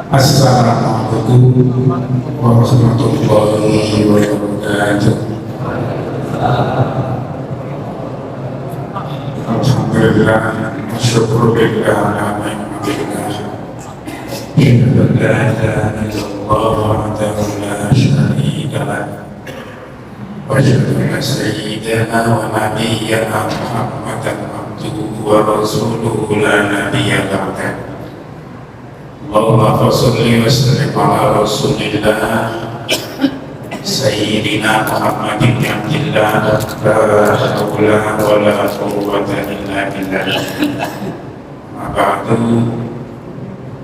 Assalamualaikum warahmatullahi wabarakatuh. Alhamdulillah, syukurillah, alhamdulillah. La ilaha illallah wahdahu la syarika lah. Wa asyhadu anna sayyidana wa nabiyyana Muhammadan abduhu wa rasuluhu la nabiyya ba'dahu. Allahumma sholli wa sallim ala rasulillah Sayyidina Muhammadin Abdillah la hawla wa la quwwata illa billah. Ma ba'du,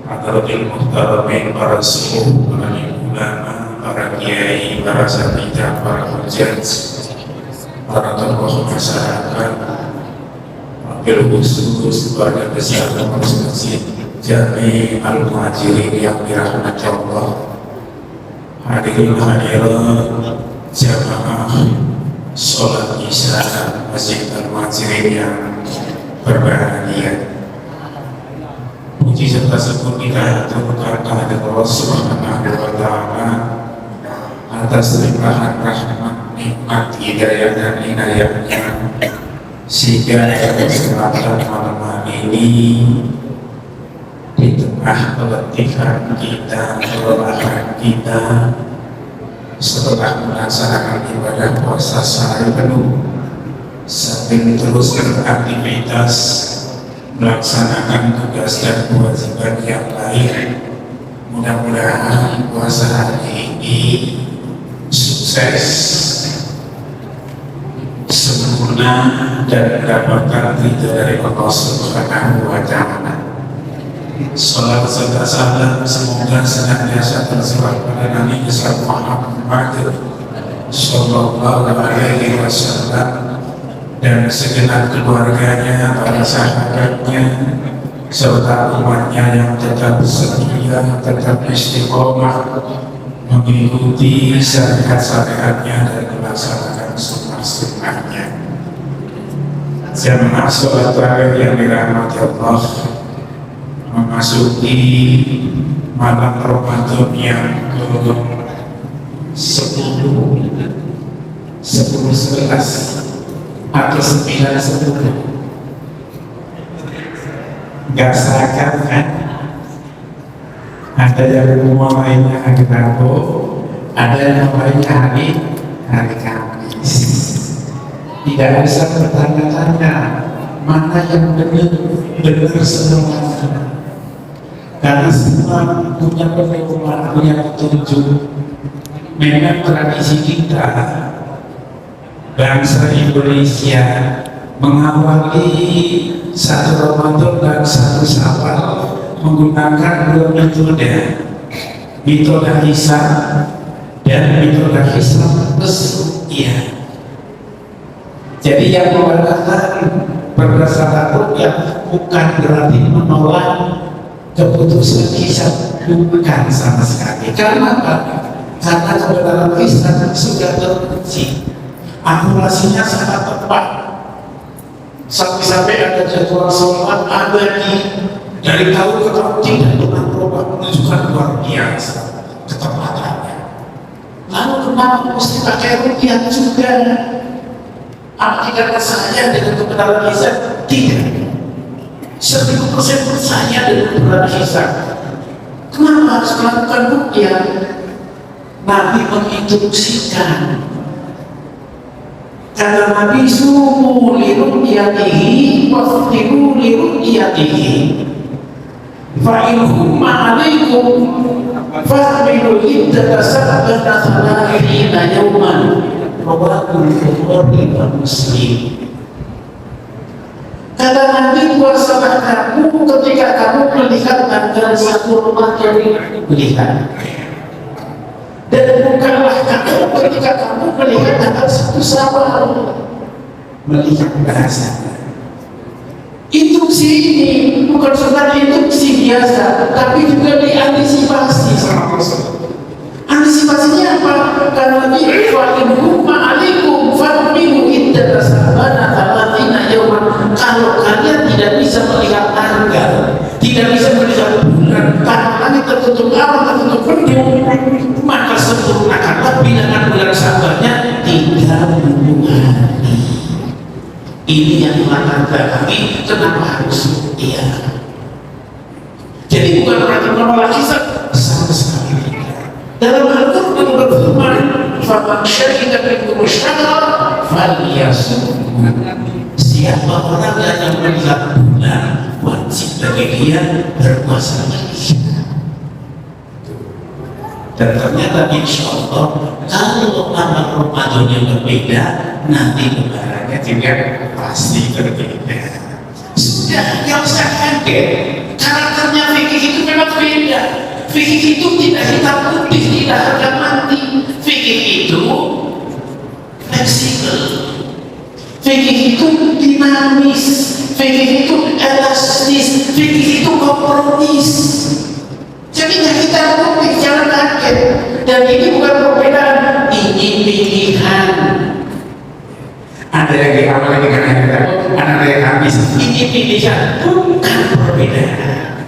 hadratil muhtaramin, para sepuh, para ulama, para kiai, para sahabat, para hujjaj, para tokoh masyarakat, wabil khusus keluarga besar Masjid Jami Al-Muhajirin yang dirahmati Allah. Hadirin hadirat jamaah sholat isya Masjid Al-Muhajirin yang berbahagia. Puji serta syukur kita terutama kepada Allah Subhanahu wa Ta'ala atas limpahan rahmat, nikmat, hidayah dan inayahnya, sehingga kesempatan malam hari ini di tengah keletihan kita, kelelahan kita setelah melaksanakan ibadah puasa sehari penuh sambil terus beraktivitas melaksanakan tugas dan kewajiban yang lain. Mudah-mudahan puasa hari ini sukses, sempurna, dan mendapatkan ridho dari Allah Subhanahu wa Ta'ala. Salam serta salam semoga senantiasa tercurah pada Nabi besar Muhammad Sallallahu Alaihi Wasallam dan segenap keluarganya, para sahabatnya, serta umatnya yang tetap setia, tetap istiqomah mengikuti syariat-syariatnya dan melaksanakan sunnah-sunnahnya. Jamaah sholat tarawih yang dirahmati Allah, memasuki malam Ramadan yang ke-10, 11 atau 9-10. Gak seakan kan? Ada yang mulainya hari Rabu, ada yang mulainya hari Kamis. Tidak bisa bertanya-tanya mana yang benar semuanya. Karena semua punya pedoman, punya petunjuk. Memang tradisi kita bangsa Indonesia mengawali satu Ramadan dan satu Syawal menggunakan dua metode hisab dan metode hisab Ruqyah. Jadi yang mengatakan berdasarkan Ruqyah bukan berarti menolak keputusan hisab, bukan sama sekali. Karena apa? Karena kebenaran hisab sudah teruji, akurasinya sangat tepat. Sampai ada jadwal sholat abadi dari tahun ke tahun tidak pernah berubah, menunjukkan luar biasa ketepatannya. Lalu kenapa mesti pakai Ruqyah juga? Apa tidak percaya dengan kebenaran hisab? Tidak. 100% percaya dengan kebenaran hisab. Kenapa harus melakukan Ruqyah? Nabi menginstruksikan. Kata Nabi, sumu li ruqyatihi waftiru li ruqyatihi fa in humma alaikum fahmilu iddata sab'ata thalathina yawman rawahul Bukhari wa Muslim. Kata Nabi, puasalah kamu ketika kamu melihat tanggal 1 Ramadan melihat, dan bukanlah kamu ketika kamu melihat tanggal 1 Syawal melihat bahasa. Instruksi ini bukan sekedar instruksi biasa, tapi juga diantisipasi sama Rasul. Antisipasinya apa? Karena Nabi wa'inhumma alaikum fa'minu iddata sabana talatina yawman. Kalau kalian tidak bisa melihat tanggal, tidak bisa melihat bulan, karena langit tertutup tertutup awan, tertutup mendung, maka sempurnakanlah bilangan bulan sabarnya 30 hari. Ini yang melatar belakangi kenapa harus iya. Jadi bukan berarti menolak hisab, sama sekali tidak. Dalam Al-Quran berfirman, "Faman syahida minkum syahra falyasum." Siapa orang yang melihat bulan, wajib bagi dia berpuasa lagi. Dan ternyata insya Allah kalau amal Ramadan yang berbeda, nanti lebarannya juga pasti berbeda. Sudah, yang usah kaget. Karakternya fikih itu memang beda. Fikih itu tidak hitam putih, tidak harga mati. Fikih itu fleksibel. Fikih itu dinamis. Fikih itu elastis. Fikih itu kompromis. Jadi nggak hitam putih, jangan kaget. Dan ini bukan perbedaan, ini pilihan. Ada yang diamalkan dengan ada yang habis. Ini pilihan, bukan perbedaan.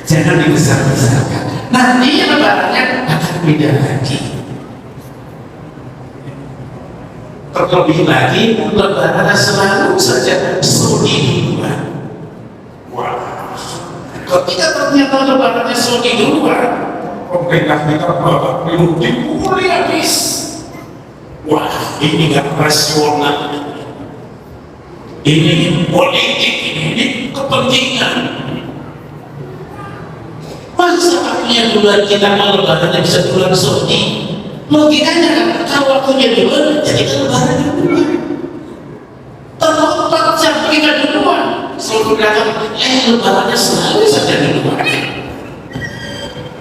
Jangan dibesar-besarkan. Nanti lebarannya akan beda lagi. Terlebih lagi, lebaran selalu saja Saudi duluan. Wah, ketika ternyata lebarannya Saudi duluan, pemerintah kita belum dipukuli habis. Wah, ini nggak rasional. Ini politik, ini kepentingan. Masa waktunya duluan kita mau lebarannya bisa duluan Saudi? Logikanya kan, kalau waktunya duluan, jadi kan lebaran duluan. Terlalu 4 jam kita duluan. Selalu bilang, lebarannya selalu saja duluan.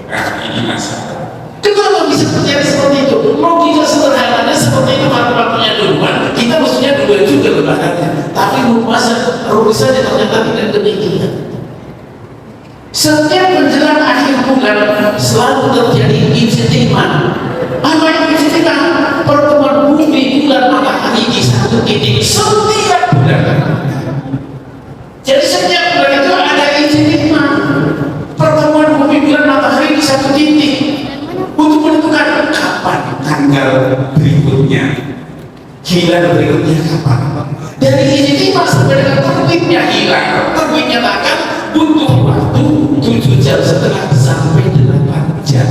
Nah, ini masalah. Kenapa bisa terjadi seperti itu? Logika sederhananya seperti itu, karena waktunya duluan, kita mestinya duluan juga lebarannya. Tapi masa rumusnya ternyata tidak demikian. Setiap menjelang akhir bulan selalu terjadi ijtima. Apa yang ijtima? Pertemuan bumi, bulan, matahari di satu titik setiap bulan. Jadi setiap bulan itu ada ijtima. Pertemuan bumi, bulan, matahari di satu titik untuk menentukan kapan tanggal berikutnya, hilal berikutnya kapan. Dari ijtima sampai dengan terbitnya hilal, terbitnya akan butuh waktu 7,5 jam sampai 8 jam.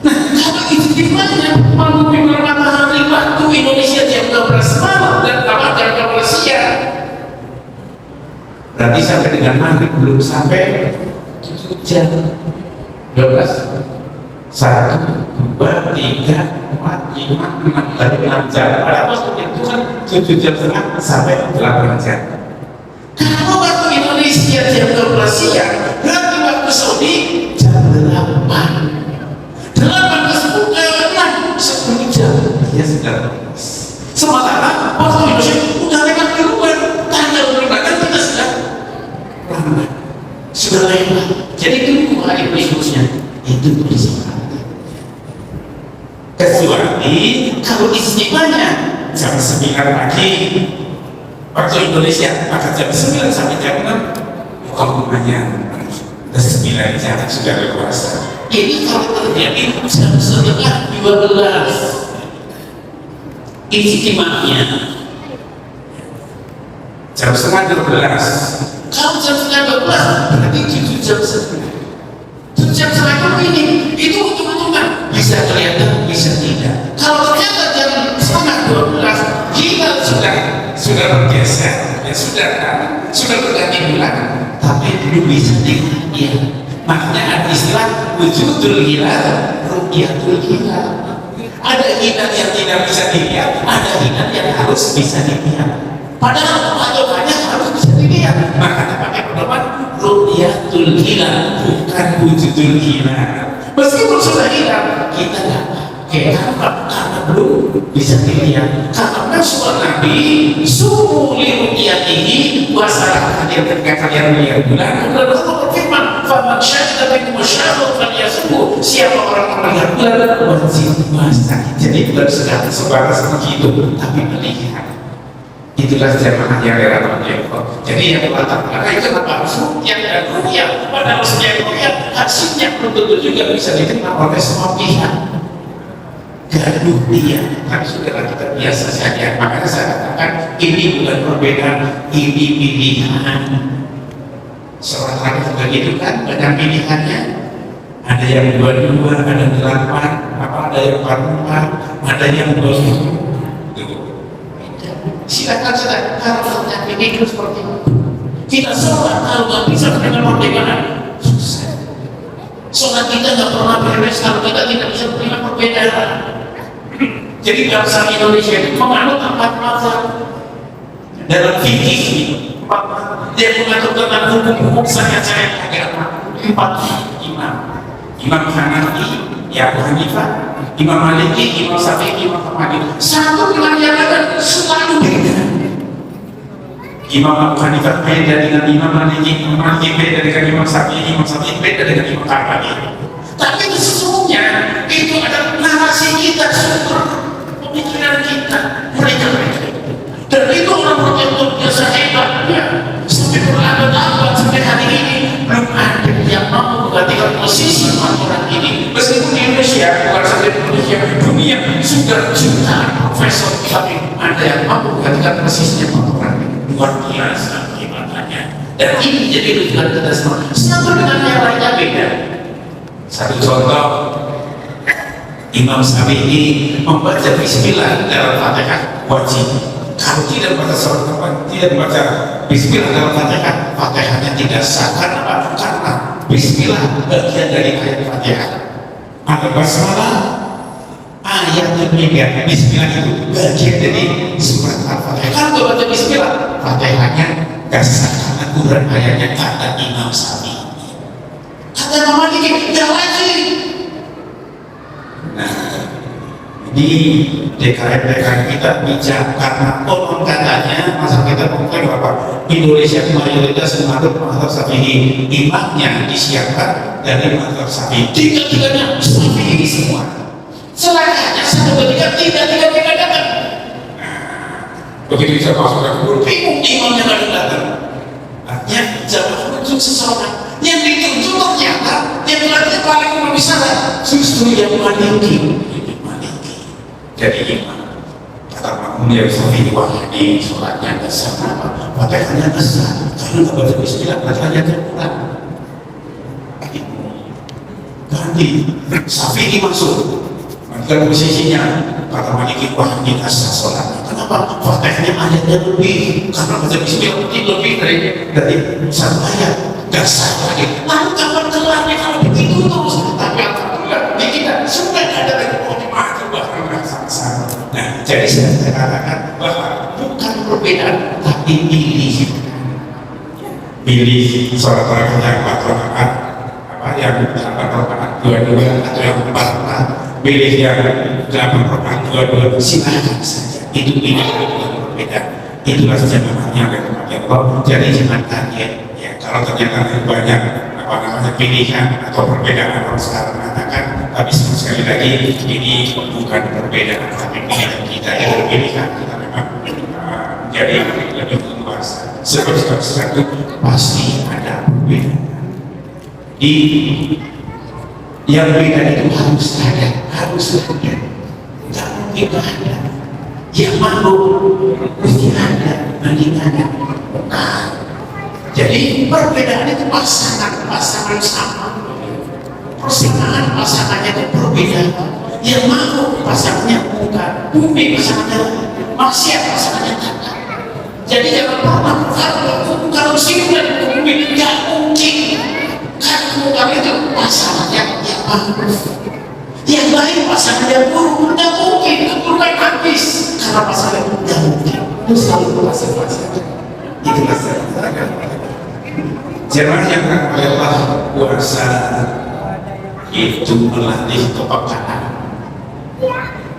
Nah, kalau ijtimanya bumi, bulan, matahari waktu Indonesia jam 12 malam dan jam 12 siang, berarti sampai dengan maghrib belum sampai 7 jam. 12, 1, 2, 3, 4, 5, 6, dari 6 jam. Pada waktu itu kan 7,5 sampai 8 jam. Kalau waktu Indonesia jam 12 siang, berarti waktu Saudi jam 8. 8 ke 10, 10 jam. Ya sudah. Sementara waktu Indonesia udah lewat duluan. Tanggal berapa kita sudah lewat. Jadi itu hari berikutnya itu bersama. Kecuali kalau istimanya jam 9 pagi waktu Indonesia, maka jam 9 sampai jam 6 bukan lumayan. Dan 9 jam sudah berpuasa. Ini kalau terjadi jam setengah 12 istimanya jam setengah 12. Kalau jam setengah 12 berarti 7 jam setengah. 7 jam setengah itu hitung-hitungan, bisa kelihatan, bisa tidak. Kalau ternyata jam setengah 12 kita sudah bergeser, ya sudah berganti bulan, tapi belum bisa dilihat. Ya. Makanya ada istilah wujudul hilal, ru'yatul hilal. Ada hilal yang tidak bisa dilihat, ada hilal yang harus bisa dilihat. Padahal patokannya harus bisa dilihat. Makanya pakai pedoman ru'yatul hilal, bukan wujudul hilal. Meskipun sudah hilang, kita nggak pakai karena belum bisa dilihat. Karena suara Nabi sumu liru'yatihi wasalah hadir ketika kalian melihat bulan. Dan Allah berfirman, "Faman syahida minkum syahra falyasumhu." Siapa orang melihat bulan wajib puasa. Jadi bukan sebatas begitu, tapi melihat. Itulah jamaah yang relatif. Jadi yang latar belakang itu kenapa harus ru'yah dan ru'yah. Pada harusnya ru'yah yang belum tentu juga bisa diterima oleh semua pihak. Gaduh dia, tapi saudara kita biasa saja. Makanya saya katakan ini bukan perbedaan, ini pilihan. Seorang lagi juga gitu kan, banyak pilihannya. Ada yang 22, ada 8, ada yang 44, ada yang 20. Silakan saudara, kalau ternyata hidup seperti itu. Kita sholat kalau nggak bisa dengan perbedaan, susah. Sholat kita nggak pernah beres kalau kita tidak bisa menerima perbedaan. Jadi bangsa Indonesia itu menganut 4 mazhab dalam fikih. Dia mengatur tentang hukum-hukum syariat agama 4 imam. Imam Hanafi, Abu Hanifah, Imam Maliki, Imam Syafi'i, Imam Ahmad. Satu dengan yang lain selalu beda. Imam Abu Hanifah beda dengan Imam Maliki, Imam Maliki beda dengan Imam Syafi'i, Imam Syafi'i beda dengan Imam Ahmad. Tapi sesungguhnya itu adalah narasi kita, sumber pemikiran kita, mereka. Dan itu orang-orang yang luar biasa hebatnya. Sampai berabad-abad sampai hari ini belum ada yang mampu menggantikan posisi orang ini. Meskipun di Indonesia, bukan saja di Indonesia, dunia sudah jutaan profesor, tapi ada yang mampu menggantikan posisinya orang ini. Luar biasa hebatnya. Dan ini jadi tujuan kita semua. Satu dengan yang lainnya beda. Satu contoh, Imam Syafi'i membaca Bismillah dalam Fatihah wajib. Kalau tidak baca surat apa, tidak baca Bismillah dalam Fatihah, Fatihahnya tidak sah. Karena apa? Karena Bismillah bagian dari ayat Fatihah. Ada basmalah, ayat demikian. Bismillah itu bagian dari surat Al-Fatihah. Kalau nggak baca Bismillah, Fatihahnya nggak sah karena Quran ayatnya kata Imam Syafi'i. Kata Imam Maliki, tidak wajib. Nah, di DKM kita bijak karena konon katanya masa kita mengklaim apa Indonesia mayoritas mengatur mazhab Syafi'i, imamnya disiapkan dari mazhab Syafi'i, tiga-tiganya Syafi'i semua. Selangkahnya satu ketika tiga-tiga datang. Begitu bisa masuk ke kubur, bingung imamnya nggak datang. Artinya jangan menunjuk seseorang yang ditunjuk ternyata yang berarti paling berbicara justru yang Maliki. Jadi imam kata makmum ya Syafi'i, wah ini sholatnya nggak sah, kenapa? Fatihahnya nggak sah karena nggak baca Bismillah, Fatihahnya terkurang. Ganti Syafi'i masuk, dan posisinya kata Maliki, wah ini nggak sah sholatnya. Kenapa? Fatihahnya ayatnya lebih, karena baca Bismillah lebih dari satu ayat, nggak sah lagi. Lalu kapan kelarnya kalau begitu terus? Tapi alhamdulillah di kita sudah ada lagi sama. Nah, jadi saya katakan bahwa bukan perbedaan, tapi pilih sholat rakaat yang 4 rakaat, apa yang 8 rakaat 22 atau yang 4 rakaat, pilih yang 8 rakaat 22, silakan saja. Itu bukan perbedaan. Itulah saja namanya Allah. Jadi jangan kaget ya kalau ternyata banyak pilihan atau perbedaan. Orang sekarang mengatakan, tapi sekali lagi ini bukan perbedaan, tapi pilihan kita yang berpilihan. Kita memang jadi lebih luas. Sesuatu pasti ada perbedaan. Yang beda itu harus ada. Tidak mungkin ada. Yang malu mesti ada bandingannya. Jadi perbedaan itu pasangan sama, persamaan pasangannya itu berbeda. Yang mau pasangannya bukan, bumi pasangannya maksiat pasangannya tak. Jadi jangan pernah kalau sini dan bumi nggak mungkin. Karena bukan itu pasangannya yang bagus, yang baik pasangannya buruk, nggak mungkin keburukan habis karena pasangan nggak mungkin. Itu selalu pasangan. Itulah saya katakan. Jemaah yang Allah puasa itu melatih kepekaan,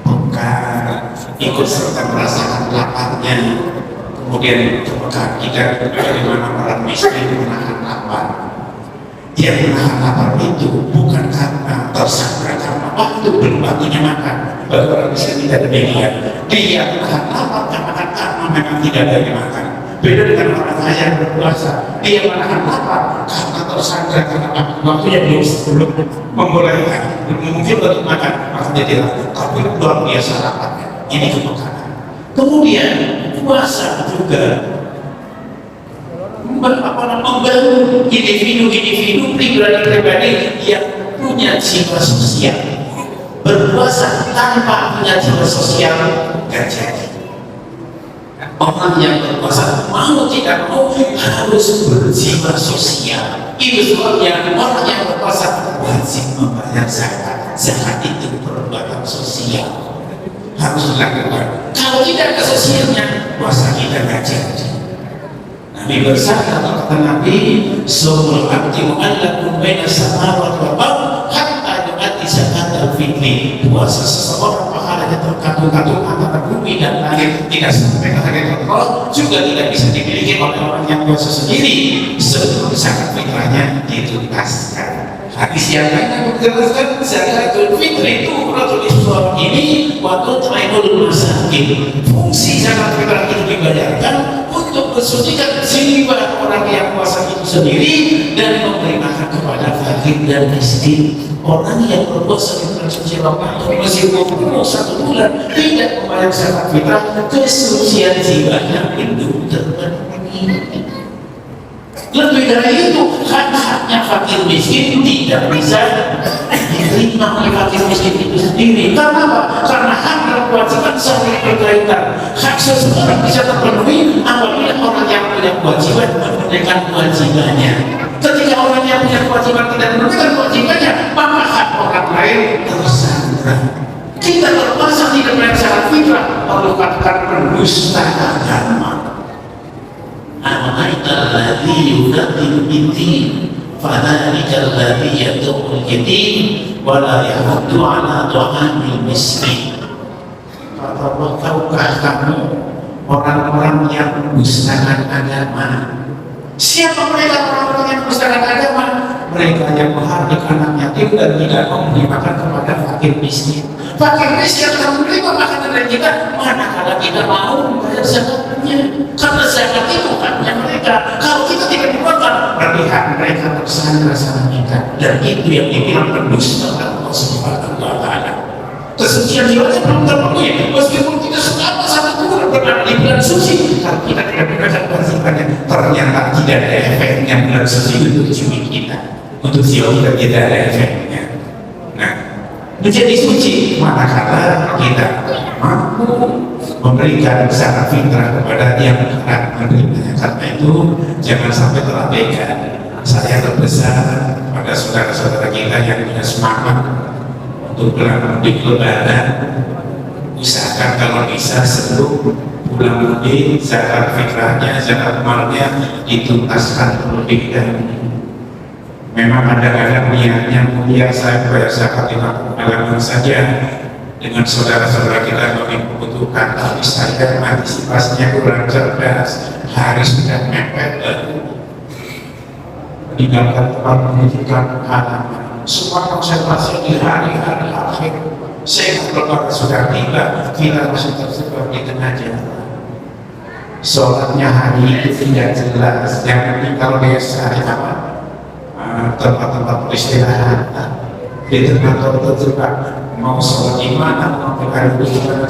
bukan ikut serta merasakan laparnya. Kemudian kepekaan kita bagaimana orang miskin menahan lapar. Yang menahan lapar itu bukan karena tersandra karena waktu belum waktunya makan. Bagi orang miskin tidak demikian. Dia menahan lapar karena memang tidak ada yang makan. Beda dengan orang kaya yang berpuasa, dia menahan lapar karena tersandra, karena waktunya belum membolehkan, mungkin untuk makan, makanya dia tapi luar biasa laparnya. Ini kebakaran. Kemudian puasa juga membangun individu-individu, pribadi-pribadi yang punya jiwa sosial. Berpuasa tanpa punya jiwa sosial gak jadi. Orang yang berpuasa mau tidak mau harus berjiwa sosial. Itu sebabnya orang yang berpuasa wajib membayar zakat. Zakat itu perbuatan sosial, harus dilakukan. Kalau tidak ada sosialnya, puasa kita gak jadi. Nabi bersabda, kata Nabi, "Sumul abdi mu'allaqun baina samawati wal ardh hatta yu'addi zakatal fitri." Puasa seseorang pahalanya tergantung antara bumi dan langit, tidak sampai ke hari tertentu, juga tidak bisa dimiliki oleh orang yang puasa sendiri sebelum zakat fitrahnya dituntaskan. Hadis yang lain menjelaskan zakatul fitri itu Rasul Islam ini waktu terakhir masakin. Fungsi zakat fitrah itu dibayarkan untuk mensucikan jiwa orang yang puasa itu sendiri dan memberi makan kepada fakir dan miskin. Orang yang berpuasa di bulan suci Ramadan meskipun penuh 1 bulan tidak membayar zakat fitrah, kesucian jiwanya belum terpenuhi. Lebih dari itu, hak-haknya fakir miskin tidak bisa diterima oleh fakir miskin itu sendiri. Karena apa? Karena hak dan kewajiban saling berkaitan. Hak seseorang bisa terpenuhi apabila orang yang punya kewajiban menunaikan kewajibannya. Ketika orang yang punya kewajiban tidak menunaikan kewajibannya, maka hak orang lain tersandra. Kita terpaksa tidak membayar zakat fitrah, lalu katakan pendusta agama. Al-Ma'idah alladhi yudadil binti fadhalika alladhi yadukul yatim wala yahuddu ala tu'amil miskin. Kata Allah, tahukah kamu orang-orang yang mendustakan agama? Siapa mereka orang-orang yang mendustakan agama? Mereka yang menghardik anak yatim dan tidak mau memberi makan kepada fakir miskin. Fakir miskin akan menerima makanan dari kita manakala kita mau membayar zakatnya, karena zakat itu haknya mereka. Kalau kita tidak membayar, berarti hak mereka tersandra sama kita, dan itu yang dibilang pendusta Allah Subhanahu wa Ta'ala. Kesucian jiwanya belum terpenuhi, meskipun kita selama 1 bulan berada di bulan suci, kalau kita tidak mengerjakan kewajibannya, ternyata tidak ada efeknya bulan suci untuk jiwa kita, untuk jiwa kita tidak ada efeknya. Menjadi suci manakala kita mampu memberikan zakat fitrah kepada yang berhak menerimanya. Karena itu jangan sampai terabaikan. Saya terbesar pada saudara-saudara kita yang punya semangat untuk bulan mudik lebaran, usahakan kalau bisa sebelum bulan mudik zakat fitrahnya, zakat malnya dituntaskan terlebih dahulu. Memang kadang-kadang niatnya mulia saya bayar zakat di kalangan saja dengan saudara-saudara kita yang membutuhkan, tapi saya antisipasinya kurang cerdas, harus sudah mepet meninggalkan tempat menunjukkan halaman. Semua konsentrasi di hari-hari akhir. Saya kalau sudah tiba, kita masih tersebar di tengah jalan. Sholatnya hari itu tidak jelas, yang penting kalau dia sehari apa? Tempat-tempat beristirahat di tengah juga mau sholat di mana, mau berkali di mana,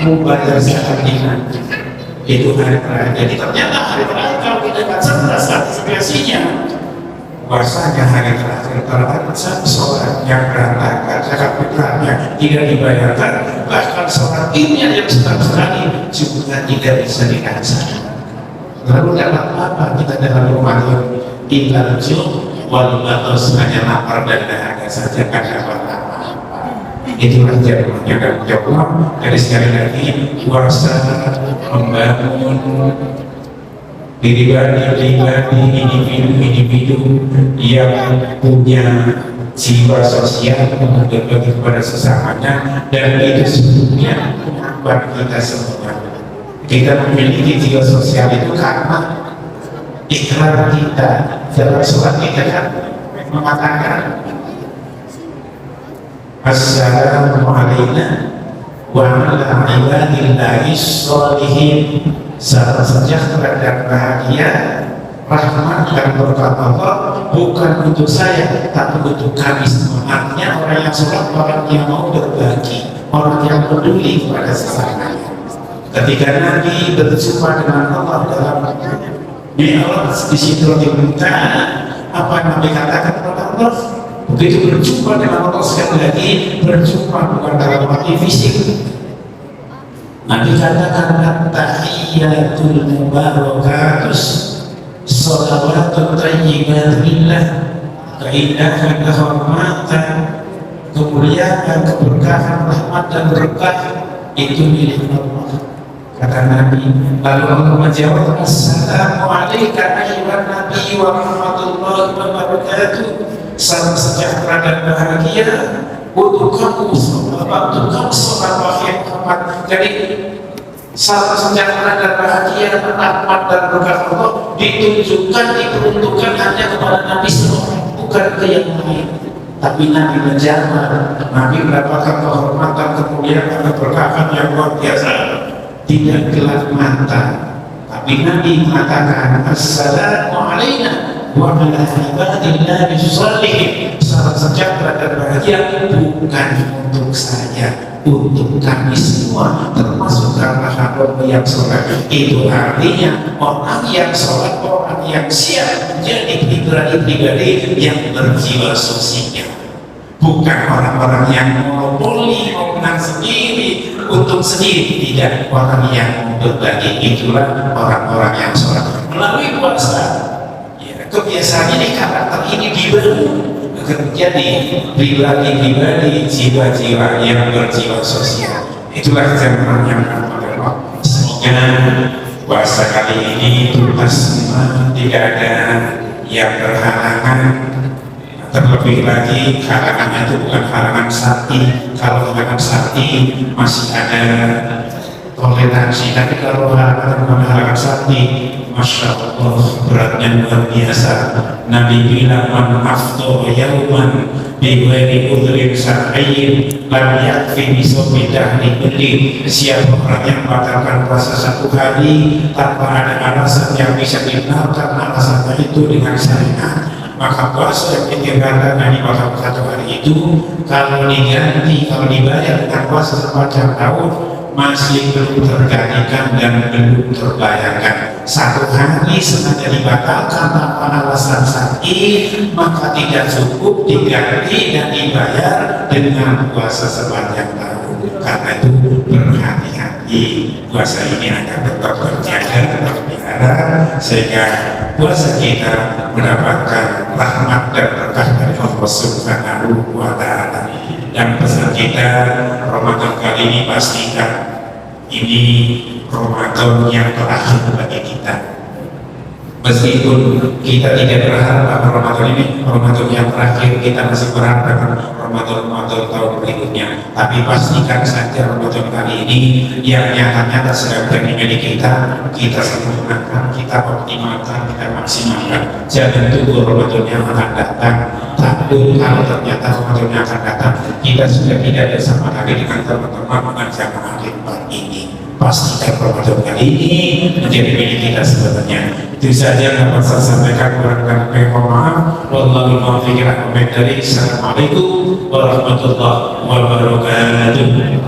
mau bayar zakat di mana. Itu hari terakhir. Jadi ternyata hari terakhir kalau kita nggak cerdas antisipasinya, puasanya hari terakhir terhadap sholat yang berantakan, zakat fitrahnya tidak dibayarkan, bahkan sholat ilmiah yang sedang sekali juga tidak bisa dirasakan. Lalu dalam apa kita dalam rumah tinggal walau terus hanya lapar dan dahaga saja, kan dapat apa-apa. Itulah jawabannya dan jawab dari sekali lagi puasa membangun pribadi individu yang punya jiwa sosial untuk berbagi kepada sesamanya, dan itu sebetulnya buat kita semua. Kita memiliki jiwa sosial itu karena ikrar kita dalam surat kita kan mengatakan Assalamualaikum wa ala ibadillahi sholihin, salam sejahtera dan bahagia, rahmat dan berkat Allah bukan untuk saya tapi untuk kami semua. Artinya orang yang sholat, orang yang mau berbagi, orang yang peduli kepada sesamanya. Ketika Nabi berjumpa dengan Allah dalam Mi'raj, di situ diminta apa Nabi katakan kepada Allah. Begitu berjumpa dengan Allah sekali lagi, berjumpa bukan dalam arti fisik. Nabi katakan at-tahiyyatul mubarakatus sholawatut thayyibatillah, keindahan, kehormatan, kemuliaan, keberkahan, rahmat dan berkah itu milik Allah, kata Nabi. Lalu Allah menjawab, assalamu alayka ayyuhan nabi wa rahmatullahi wa barakatuh, salam sejahtera dan bahagia untuk kamu, untuk kamu sholat wahai Muhammad. Jadi salam sejahtera dan bahagia, rahmat dan berkah Allah ditunjukkan, diperuntukkan hanya kepada Nabi seorang, bukan ke yang lain. Tapi Nabi menjawab, Nabi mendapatkan kehormatan, kemuliaan, keberkahan yang luar biasa, tidak gelap mata. Tapi Nabi mengatakan, assalamu alayna wa ala ibadillahi sholihin, salam sejahtera dan bahagia bukan untuk saya, untuk kami semua, termasuk karena hamba yang sholat. Itu artinya orang yang sholat, orang yang siap menjadi pribadi-pribadi yang berjiwa sosial, bukan orang-orang yang monopoli, mau menang sendiri, untuk sendiri. Tidak, orang yang berbagi. Itulah orang-orang yang sholat melalui puasa. Kebiasaan ini, karakter ini dibangun menjadi pribadi-pribadi, jiwa-jiwa yang berjiwa sosial. Itulah zaman yang Allah. Semoga puasa kali ini tuntas semua, tidak ada yang berhalangan. Terlebih lagi halangannya itu bukan halangan sakti. Kalau halangan sakti masih ada toleransi, tapi kalau halangan sakti, Masya Allah, beratnya luar biasa. Nabi bilang, man afto yauman bighairi udhrin syar'iyyin lam yakfi bisomi dahri beli. Siapa orang yang batalkan puasa satu hari tanpa ada alasan yang bisa dibenarkan alasannya itu dengan syariat, maka puasa yang ditinggalkan dari puasa satu hari itu kalau diganti, kalau dibayar dengan puasa sepanjang tahun masih belum tergantikan dan belum terbayarkan. Satu hari sengaja dibatalkan tanpa alasan syar'i, maka tidak cukup diganti dan dibayar dengan puasa sepanjang tahun. Karena itu berhati-hati, puasa ini akan tetap terjaga, terpelihara, sehingga puasa kita mendapatkan rahmat dan berkah dari Allah Subhanahu wa Ta'ala. Dan pesan kita Ramadan kali ini, pastikan ini Ramadan yang terakhir bagi kita. Meskipun kita tidak berharap bahwa Ramadan ini Ramadan yang terakhir, kita masih berharap dengan Ramadan tahun berikutnya. Tapi pastikan saja Ramadan kali ini yang nyata-nyata sedang terjadi kita sempurnakan, kita optimalkan, kita maksimalkan. Jangan tunggu Ramadan yang akan datang. Takut kalau ternyata Ramadan yang akan datang kita sudah tidak bersama lagi dengan teman-teman mengajar mengakhirkan ini. Pastikan Ramadan kali ini menjadi milik kita sebenarnya. Itu saja yang dapat saya sampaikan. Kurang lebih mohon maaf. Wallahu muwaffiq ila aqwamit thoriq. Assalamualaikum warahmatullahi wabarakatuh.